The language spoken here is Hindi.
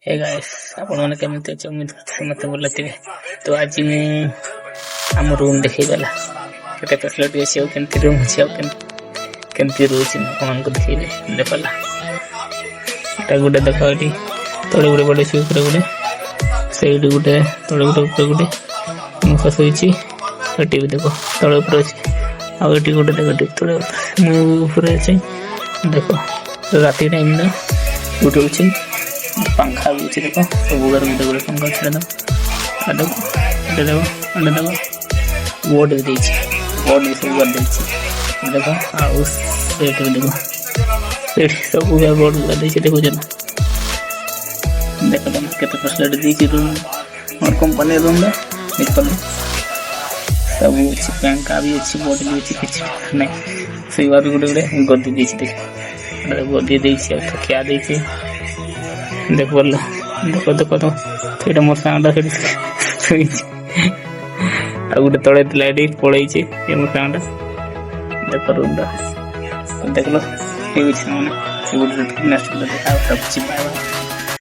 हे गाइस आपण माने केमिति अछि उम्मीद करते मते बोलते तो आज मैं हम रूम देखैबला केते फैसिलिटी अछि केमति रूम अछि केमति रोछि कोन को देखैबे देखला एटा गुटे देखौटी तळे गुटे बडे सी ऊपर गुटे साइड गुटे तळे गुटे ऊपर गुटे मुखा सोइछि एटी देखो तळे ऊपर अछि आ एटी गुटे देखो तळे मु ऊपर अछि देखो राती टाइम ना गुटे अछि पंखा भी अच्छे देखो सब घर में देखो पंखा छड़ा दो देखो बोर्ड भी देछि बोर्ड भी सब कर देछि देखो आ उस सेट में देखो सेट सब पूरा बोर्ड लगा देछि देखो जन देखो तुम केते फैसिलिटी देछि रूम और कंपनी रूम में देखो सब अच्छी पंखा भी अच्छी बोर्ड भी अच्छी किछ नहीं सही बात गुडे गद्दी देछि देखो गद्दी देछि और तकिया देछि देख बोल देखो देखो तो सेटा मोर साउंड से आ गुटे तळे लाइट पळै छै ए मोर साउंड देखो रूम देख लो ए बिछ ने से गुटे नेक्स्ट देखा सब छी पावा